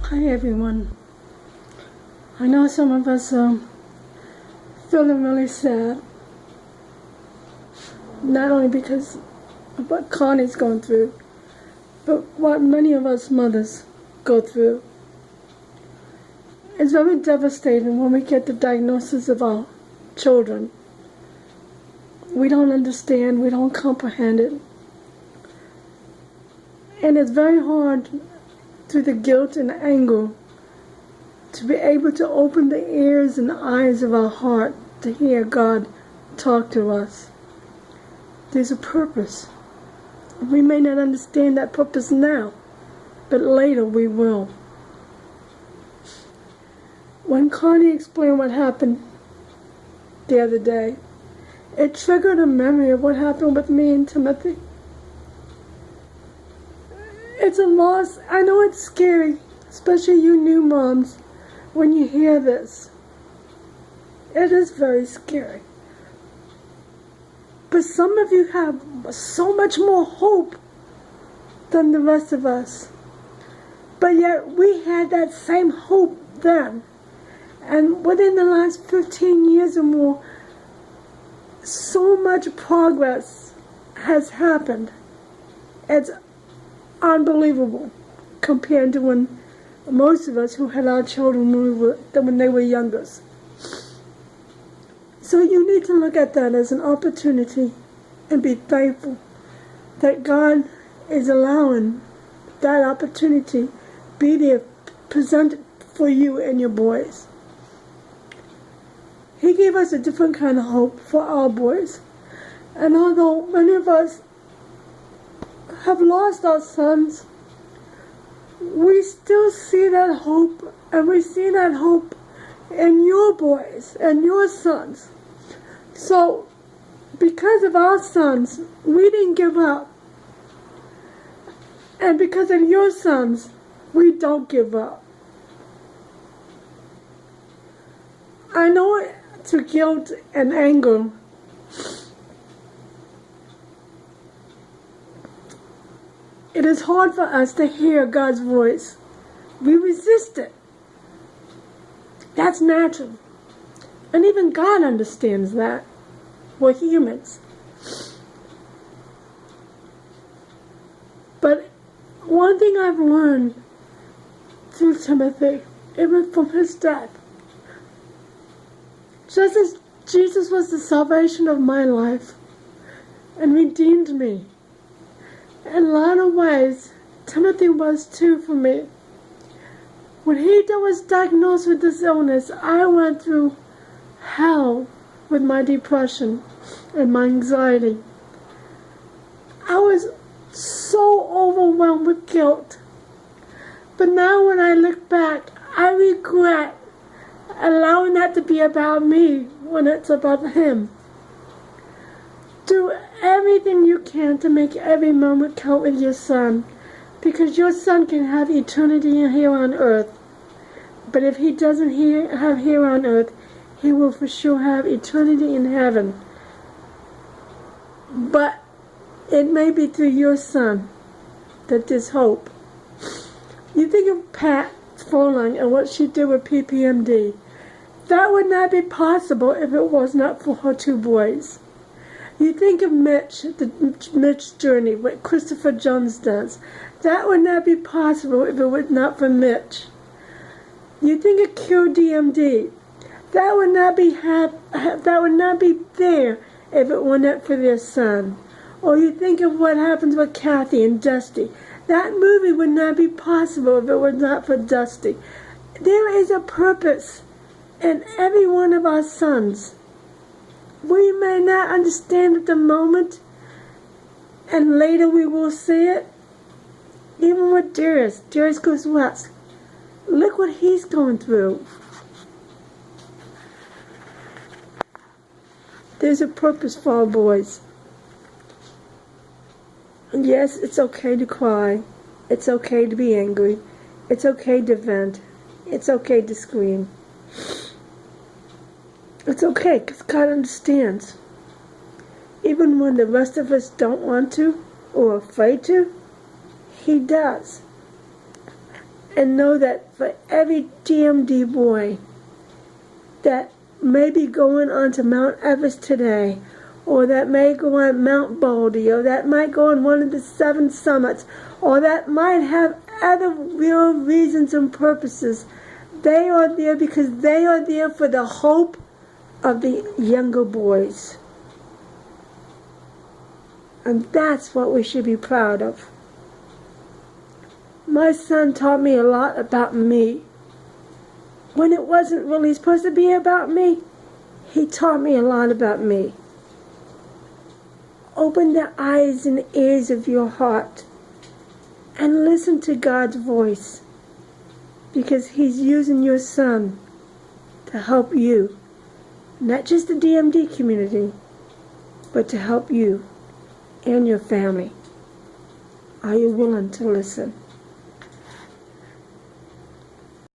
Hi everyone. I know some of us are feeling really sad, not only because of what Connie's going through, but what many of us mothers go through. It's very devastating when we get the diagnosis of our children. We don't understand, we don't comprehend it. And it's very hard through the guilt and anger to be able to open the ears and eyes of our heart to hear God talk to us. There's a purpose. We may not understand that purpose now, but later we will. When Connie explained what happened the other day, it triggered a memory of what happened with me and Timothy. It's a loss. I know it's scary, especially you new moms, when you hear this. It is very scary. But some of you have so much more hope than the rest of us. But yet we had that same hope then. And within the last 15 years or more, so much progress has happened. It's unbelievable compared to when most of us who had our children when they were younger. So you need to look at that as an opportunity and be thankful that God is allowing that opportunity be there presented for you and your boys. He gave us a different kind of hope for our boys. And although many of us have lost our sons, we still see that hope, and we see that hope in your boys and your sons. So, because of our sons, we didn't give up. And because of your sons, we don't give up. I know through guilt and anger, it is hard for us to hear God's voice. We resist it. That's natural. And even God understands that. We're humans. But one thing I've learned through Timothy, even from his death, just as Jesus was the salvation of my life and redeemed me, in a lot of ways, Timothy was too for me. When he was diagnosed with this illness, I went through hell with my depression and my anxiety. I was so overwhelmed with guilt. But now when I look back, I regret allowing that to be about me when it's about him. Do everything you can to make every moment count with your son, because your son can have eternity here on earth. But if he doesn't have here on earth, he will for sure have eternity in heaven. But it may be through your son that there's hope. You think of Pat Furlong and what she did with PPMD. That would not be possible if it was not for her two boys. You think of Mitch's journey, what Christopher Jones does. That would not be possible if it was not for Mitch. You think of QDMD. That would not be there if it were not for their son. Or you think of what happens with Kathy and Dusty. That movie would not be possible if it was not for Dusty. There is a purpose in every one of our sons. We may not understand at the moment, and later we will see it. Even with Darius goes west. Look what he's going through. There's a purpose for our boys. And yes, it's okay to cry. It's okay to be angry. It's okay to vent. It's okay to scream. It's okay, because God understands. Even when the rest of us don't want to or afraid to, He does. and know that for every DMD boy that may be going on to Mount Everest today, or that may go on Mount Baldy, or that might go on one of the 7 summits, or that might have other real reasons and purposes, they are there because they are there for the hope of the younger boys. And that's what we should be proud of. My son taught me a lot about me. When it wasn't really supposed to be about me, he taught me a lot about me. Open the eyes and ears of your heart and listen to God's voice, because He's using your son to help you, not just the DMD community, but to help you and your family. Are you willing to listen?